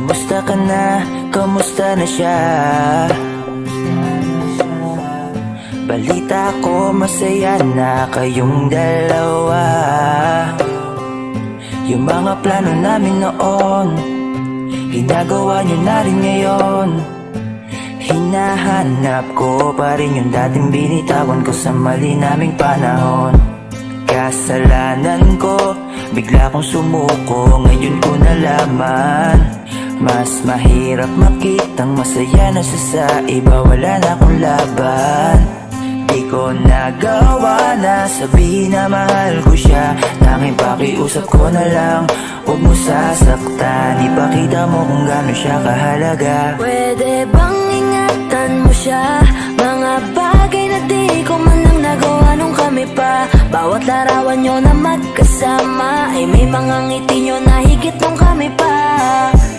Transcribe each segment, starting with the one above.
Kamusta ka na? Kamusta na siya? Balita ko masaya na kayong dalawa. Yung mga plano namin noon, ginagawa nyo na rin ngayon. Hinahanap ko pa rin yung dating binitawan ko sa mali naming panahon. Kasalanan ko, bigla kong sumuko, ngayon ko nalaman. Mas mahirap makitang masaya na siya sa iba, wala na akong laban. Di ko nagawa na sabihin na mahal ko siya. Tanging pakiusap ko na lang, huwag mo sasaktan. Ipakita mo kung gaano siya kahalaga. Pwede bang ingatan mo siya? Mga bagay na di ko man lang nagawa nung kami pa. Bawat larawan nyo na magkasama ay may mga ngiti nyo na higit nung kami pa.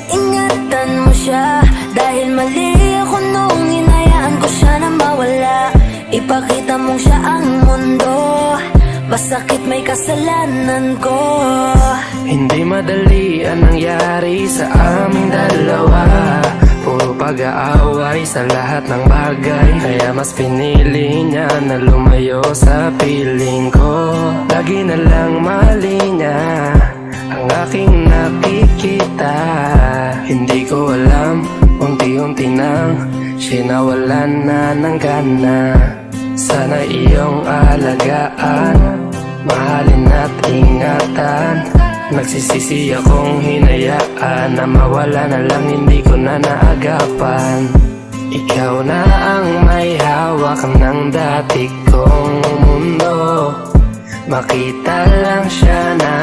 Ingatan mo siya dahil mali ako nung hinayaan ko siya na mawala. Ipakita mong siya ang mundo, masakit may kasalanan ko. Hindi madali ang nangyari sa aming dalawa. Puro pag-aaway sa lahat ng bagay, kaya mas pinili niya na lumayo sa piling ko. Lagi na lang mali niya ang aking nakikita. Hindi ko alam, unti-unti nang sinawalan na ng gana. Sana iyong alagaan, mahalin at ingatan. Nagsisisi akong hinayaan na mawala na lang, hindi ko na naagapan. Ikaw na ang may hawak ng dati kong mundo. Makita lang siya na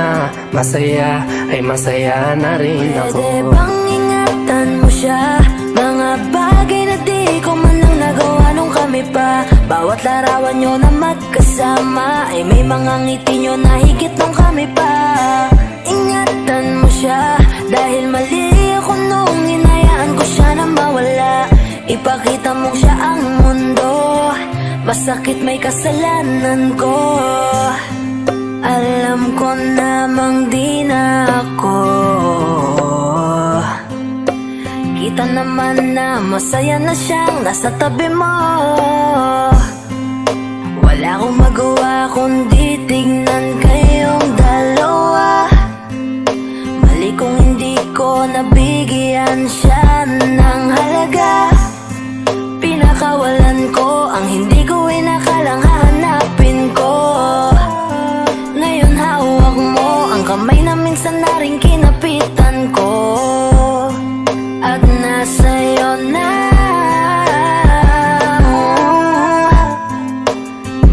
masaya, ay masaya na rin ako. Pwede bang ingatan mo siya? Mga bagay na di ko man lang nagawa nung kami pa. Bawat larawan nyo na magkasama ay may mga ngiti nyo na higit nung kami pa. Ingatan mo siya dahil mali ako nung hinayaan ko siya na mawala. Ipakita mong siya ang mundo, masakit may kasalanan ko. Alam ko namang di na ako. Kita naman na masaya na siyang nasa tabi mo. Wala akong magawa kundi tignan kayong dalawa. Mali kung hindi ko nabigyan siya ng halaga. Pinakawalan ko ang hindi ko inakalang hahanapin ko. Ngayon hawak mo ang kamay na minsan na rin kinapitan ko. At nasa'yo na.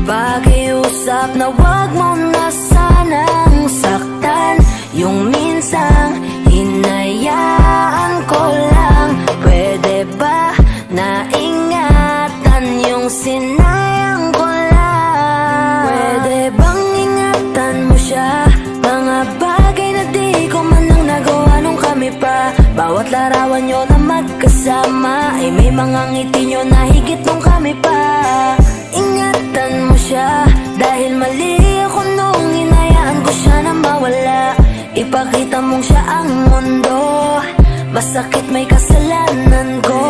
Pakiusap na wag mo na sanang saktan. Yung minsang hinayaan ko lang. Pwede ba na ingatan yung sinayang ko lang? Pwede bang ingatan mo siya? Mga bagay na di ko man lang nagawa nung kami pa. Bawat larawan nyo na magkasama ay may mga ngiti nyo na higit nung kami pa. Ingatan mo siya dahil mali ako nung hinayaan ko siya na mawala. Ipakita mong siya ang mundo, masakit may kasalanan ko.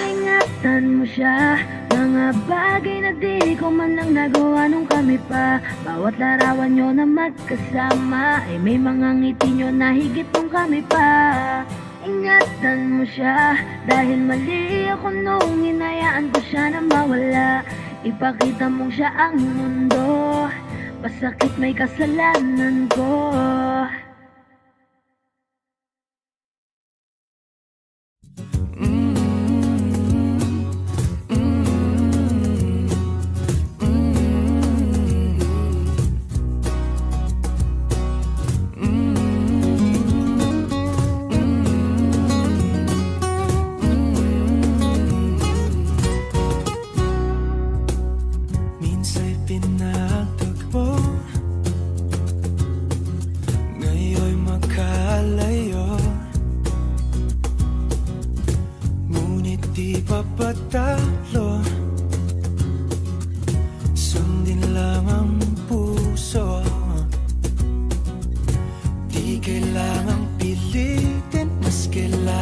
Ingatan mo siya, mga bagay na di ko man lang nagawa nung kami pa. Bawat larawan nyo na magkasama ay may mga ngiti nyo na higit nung kami pa. Ingatan mo siya dahil mali ako nung hinayaan ko siya na mawala. Ipakita mong siya ang mundo, masakit may kasalanan ko. Papatalo, sundin lang ang puso. Di kailangang pilitin, mas kailangan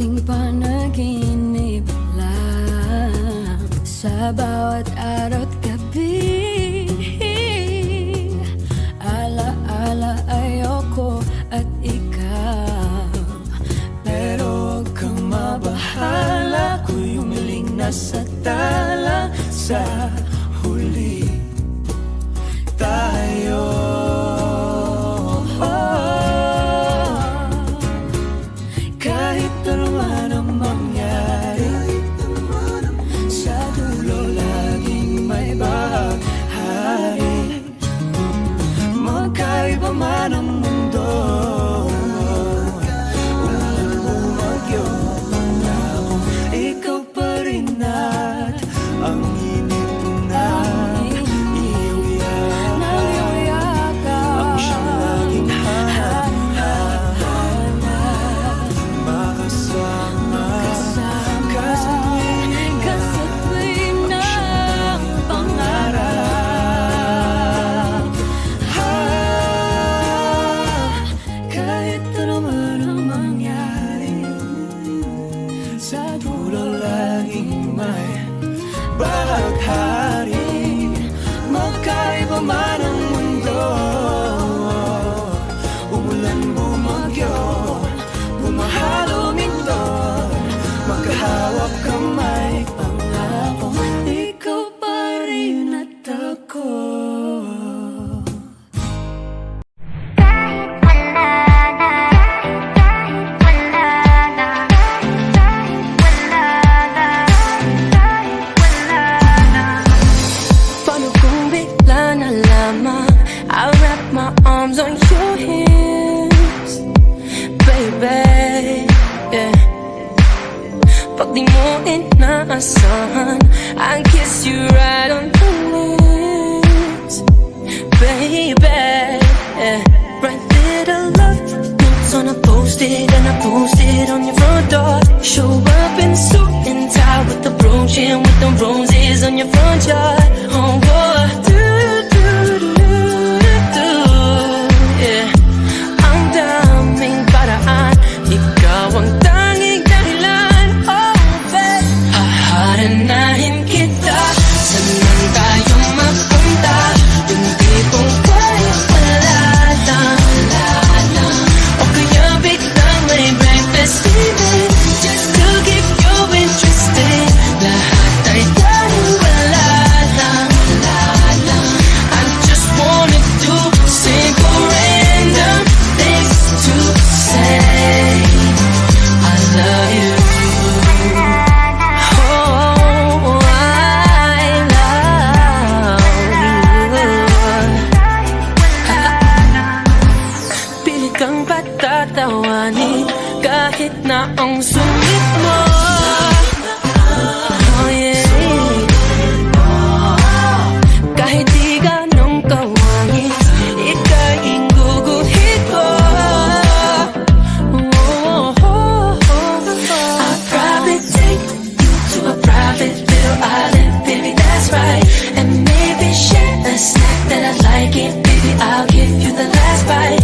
ating panaginip lang sa bawat araw at gabi. Ala-ala ayoko at ikaw, Pero huwag kang mabahala, ako'y umiling na sa tala. Sa huli tayo. Kahit ano man ang mangyari, sa dulo laging may bahagi. Magkaiba man ang mundo, ulan bumagyo, pangakong ikaw pa rin at ang init na iyong yakap. Ang siyang laging hanap, makasama ka sa tuwing ng pangarap. kahit ano man ang mangyari, sa dulo laging may bahaghari. Magkaiba man ang mundo, umulan bumagyo, bumahalo minto, magkahawak kamay, pangako ikaw pa rin at ako. Paano kung bigla na lamang I'll wrap my arms on your hips, baby, yeah. Pag di mo inaasahan I'll kiss you right on the lips, baby, yeah. Write little love notes on a post-it and I post it on your front door. Show up in suit and tie with the brooch and with the roses on your front yard. Oh, boy, yeah. Ang daming paraan, ikaw ang tanging dahilan. Oh, babe, haharanahin kita. Saan man tayo mapunta? Yung tipong kahit wala lang. O kaya biglang may breakfast event just to keep you interested. Lahat ay dahil wala lang. I just wanna do simple random things to say I love you. Oh, I love you. Pilit kang patatawanin kahit na ang sungit mo. Oh, yeah. Kahit di ganong kawangis, ika'y guguhit ko. I'll probably take you to a private little island, baby, that's right. And maybe share a snack that I like it, baby, I'll give you the last bite.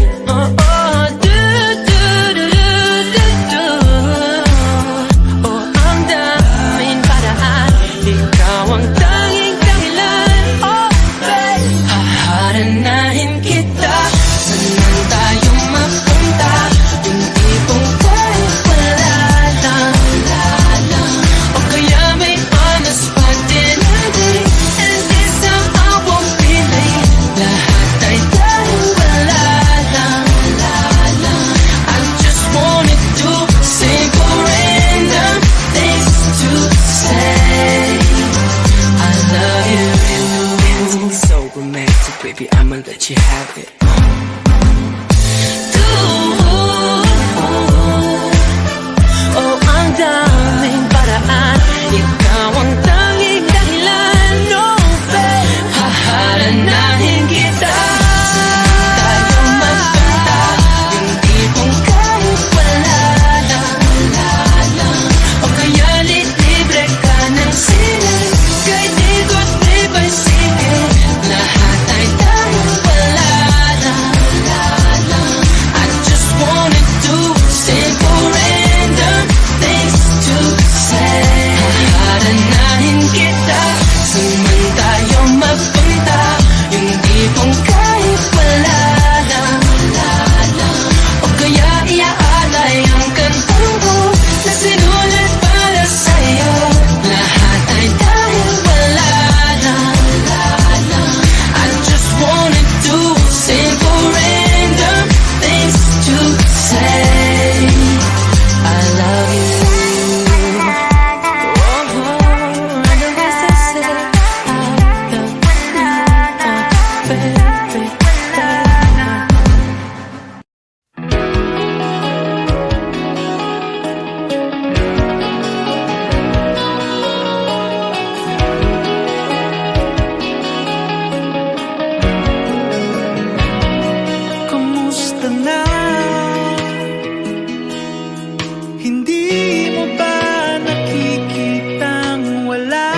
Hindi mo ba nakikitang wala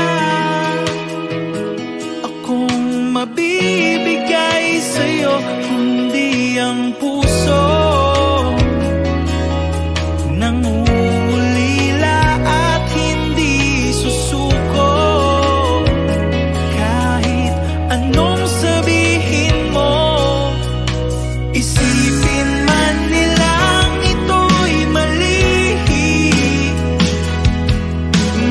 akong mabibigay sa'yo, kundi ang puso nangungulila at hindi susuko. Kahit anong sabihin mo, isipin man nilang ito'y mali,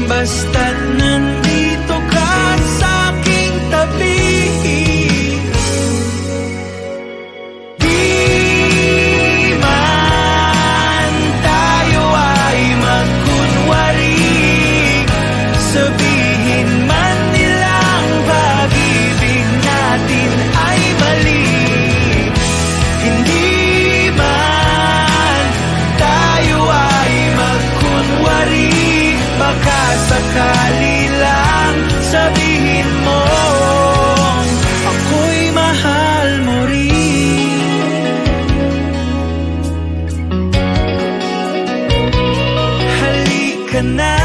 basta't nandito ka sa aking tabi. Di man tayo ay magkunwari, sabihin man nilang pag-ibig natin ay mali. Hindi man tayo ay magkunwari, baka sakali lang sabihin mo ako'y mahal mo rin. Halika na,